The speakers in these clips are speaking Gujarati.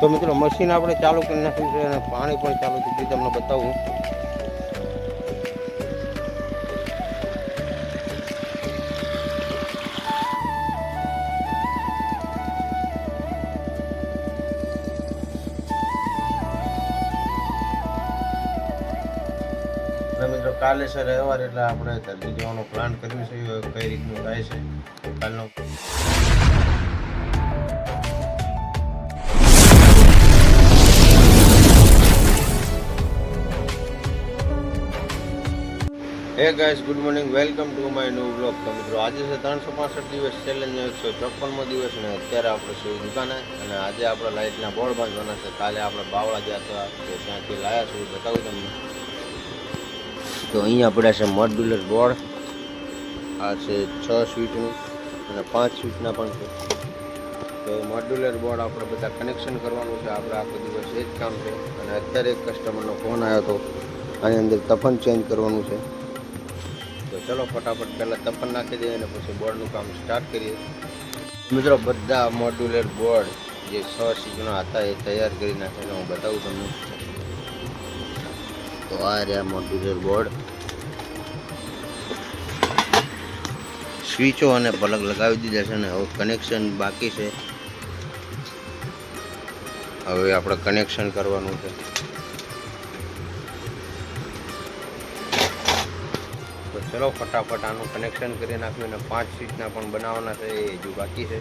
તો મિત્રો મશીન આપણે ચાલુ કરી નાખ્યું છે અને પાણી પણ ચાલુ થઈ ગયું, તમને બતાવું. મિત્રો કાલે છે રવિવાર, એટલે આપણે ધરતી જવાનો પ્લાન કર્યું છે. કઈ રીતનું થાય છે કાલનો. હે guys, good morning, welcome to my new vlog. તો મિત્રો આજે છે 365 દિવસ ચેલેન્જ 154મો દિવસ ને અત્યારે આપણે છીએ દુકાને અને આજે આપણે લાઇટના બોર્ડ બાંધવાના છે. કાલે આપણે બાવળા ગયા હતા તો ત્યાંથી લાયા છું, બતાવું તમને. તો અહીંયા પડ્યા છે મોડ્યુલર બોર્ડ. આ છે 6 સ્વિચનું અને 5 સ્વિચના પણ છે. તો મોડ્યુલર બોર્ડ આપણે બધા કનેક્શન કરવાનું છે. આપણે આખો દિવસ એ જ કામ છે. અને અત્યારે એક કસ્ટમરનો ફોન આવ્યો હતો, આની અંદર તપન ચેન્જ કરવાનું છે. તો ચલો ફટાફટ પહેલાં તપન નાખી દઈએ અને પછી બોર્ડનું કામ સ્ટાર્ટ કરીએ. મિત્રો બધા મોડ્યુલર બોર્ડ જે 6 સ્વિચના હતા એ તૈયાર કરી નાખેલા હું બતાવું તમને. તો આ રહ્યા મોડ્યુલર બોર્ડ. સ્વિચો અને પ્લગ લગાવી દીધા છે ને હવે કનેક્શન બાકી છે. હવે આપણે કનેક્શન કરવાનું છે. તો ચલો ફટાફટ આનું કનેક્શન કરી નાખ્યું અને 5 સ્વિચના પણ બનાવવાના છે, એ હજુ બાકી છે.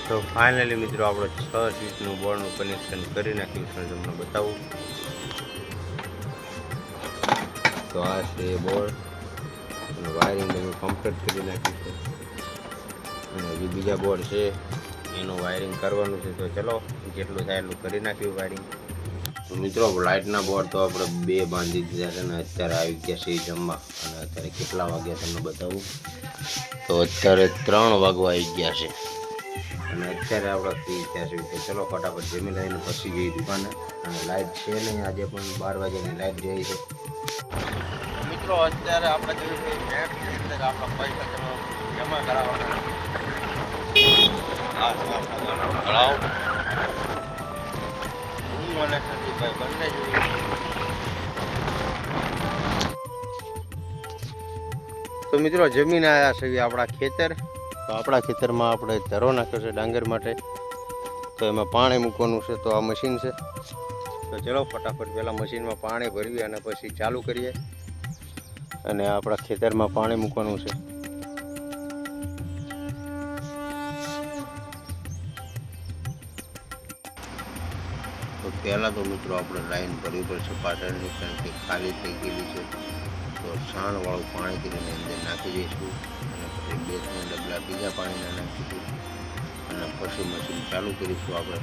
તો ફાઇનલી મિત્રો આપણે 6 સ્વિચનું બોર્ડનું કનેક્શન કરી નાખ્યું છે, તમને બતાવું. તો આ છે બોર્ડ અને વાયરિંગ બધું કમ્પ્લીટ કરી નાખ્યું છે, અને જે બીજા બોર્ડ છે એનું વાયરિંગ કરવાનું છે. તો ચલો જેટલું થાય એટલું કરી નાખ્યું વાયરિંગ. તો મિત્રો લાઇટના બોર્ડ તો આપણે 2 બાંધી દીધા છે, અને અત્યારે આવી ગયા છે જમવા. અને અત્યારે કેટલા વાગ્યા તમને બતાવું. તો અત્યારે 3 વાગવા આવી ગયા છે, અને અત્યારે આપણે ફ્રી થયા છે. તો ચલો ફટાફટ જમી લઈને પછી જઈએ દુકાને. અને લાઇટ છે નહીં, આજે પણ 12 વાગ્યાની લાઇટ જઈ છે. મિત્રો અત્યારે આપણે જોયું કે આપણા પૈસા જમા કરાવવાના. આ છે આપણા તળાવ. હું અને સંદીપભાઈ બંને જોઈએ. તો મિત્રો જમીન આવ્યા છે આપણા ખેતર. તો આપણા ખેતરમાં આપણે ધરો નાખ્યો છે ડાંગર માટે. તો એમાં પાણી મૂકવાનું છે. તો આ મશીન છે. તો ચલો ફટાફટ પહેલાં મશીનમાં પાણી ભરવી અને પછી ચાલુ કરીએ. અને આપણા ખેતરમાં પાણી મૂકવાનું છે. તો પહેલાં તો મિત્રો આપણે લાઈન ભરવી પડશે પાછળની, કારણ કે ખાલી થઈ ગયેલી છે. તો છાણવાળું પાણી કરીને અંદર નાખી દઈશું, અને પછી 2-3 ડબલા બીજા પાણીના નાખીશું, અને પછી મશીન ચાલુ કરીશું આપણે.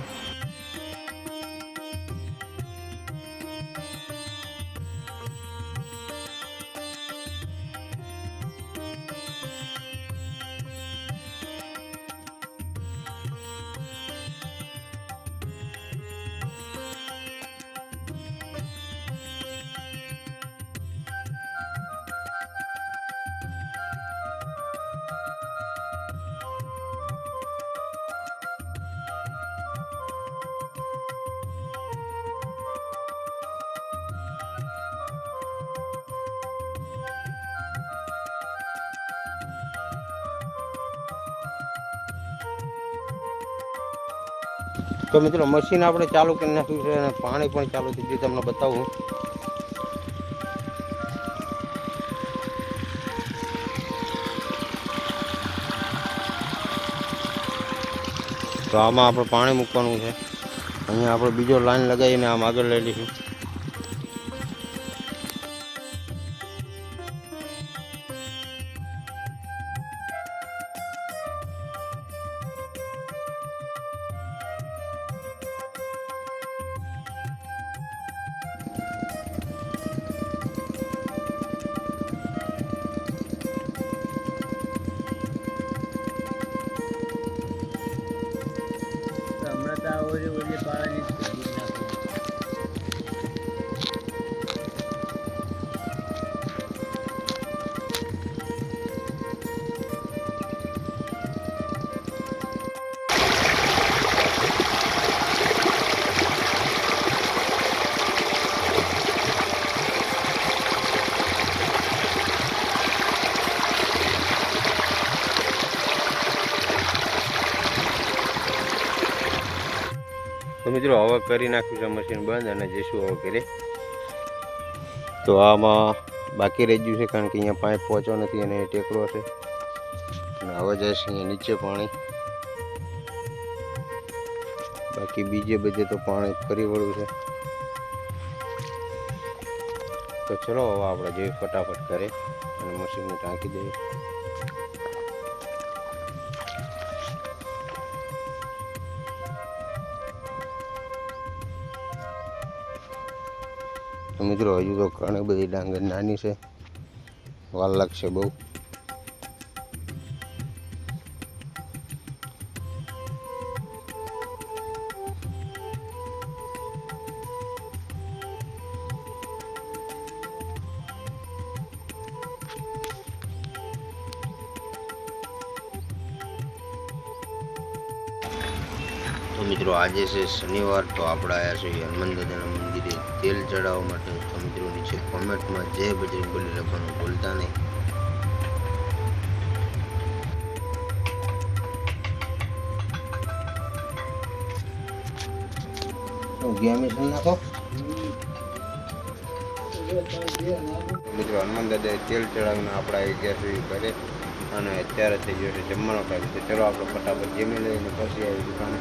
તો મિત્રો મશીન આપણે ચાલુ કરી નાખ્યું છે, અને પાણી પણ ચાલુ થઈ ગયું, તમને બતાવું. તો આમાં આપણે પાણી મૂકવાનું છે. અહીંયા આપણે બીજો લાઈન લગાવીને આમ આગળ લઈ લઈશું. તો મિત્રો હવે કરી નાખ્યું છે મશીન બંધ, અને જઈશું હવે ઘરે. તો આમાં બાકી રહી ગયું છે, કારણ કે અહીંયા પાઇપ પહોંચો નથી અને ટેકરો છે. અને હવે જઈશ અહીંયા નીચે પાણી. બાકી બીજે બધે તો પાણી ફરી વળ્યું છે. તો ચલો હવે આપણે જઈએ ફટાફટ ઘરે અને મશીનને ટાંકી દઈએ. તો મિત્રો હજુ તો ઘણી બધી ડાંગર નાની છે, વાર લાગશે બહુ. તો મિત્રો આજે છે શનિવાર. તો આપણે આવ્યા છીએ હનુમાન દાદાના મંદિરે તેલ ચડાવવા માટે. તો મિત્રો નીચે કોમેન્ટમાં જય બજરંગબલી લખવાનું ભૂલતા નહીં. મિત્રો હનુમાન દાદાએ તેલ ચડાવીને આપણે આવી ગયા છીએ ઘરે. અને અત્યારે થઈ ગયો છે જમવાનો ટાઈમ. તો ચલો આપણે ફટાફટ જમી લઈને પછી આવી દુકાને.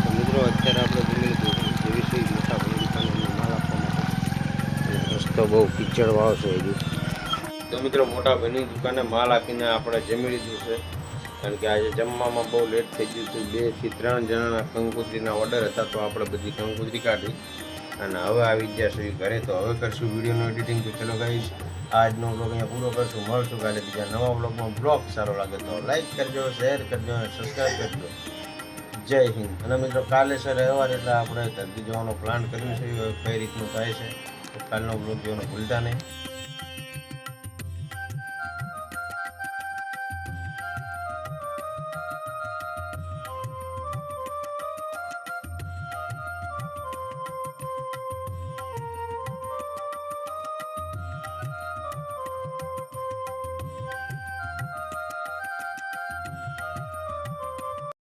તો મિત્રો અત્યારે આપણે જમી લીધું જેવી મોટા ભાઈ દુકાને માલ આપવા માટે. રસ્તો બહુ કીચડવાળો છે હજુ. તો મિત્રો મોટા ભાઈની દુકાને માલ આપીને આપણે જમી લીધું છે, કારણ કે આજે જમવામાં બહુ લેટ થઈ ગયું હતું. 2 થી 3 જણાના કંકોત્રીના ઓર્ડર હતા, તો આપણે બધી કંકોત્રી કાઢી અને હવે આવી ગયા છીએ ઘરે. તો હવે કરશું વિડીયોનું એડિટિંગ. તો ચલો ગાઈસ, આજનો બ્લોગ અહીંયા પૂરો કરશું. મળશું કાલે બીજા નવા બ્લોગમાં. બ્લોગ સારો લાગે તો લાઈક કરજો, શેર કરજો અને સબસ્ક્રાઈબ કરજો. જય હિન્દ. અને મિત્રો કાલે છે રવિવાર, એટલે આપણે ધરતી જવાનો પ્લાન કર્યું છે. કઈ રીતનું થાય છે તો કાલનો બ્લોગ જોવાનું ભૂલતા નહીં.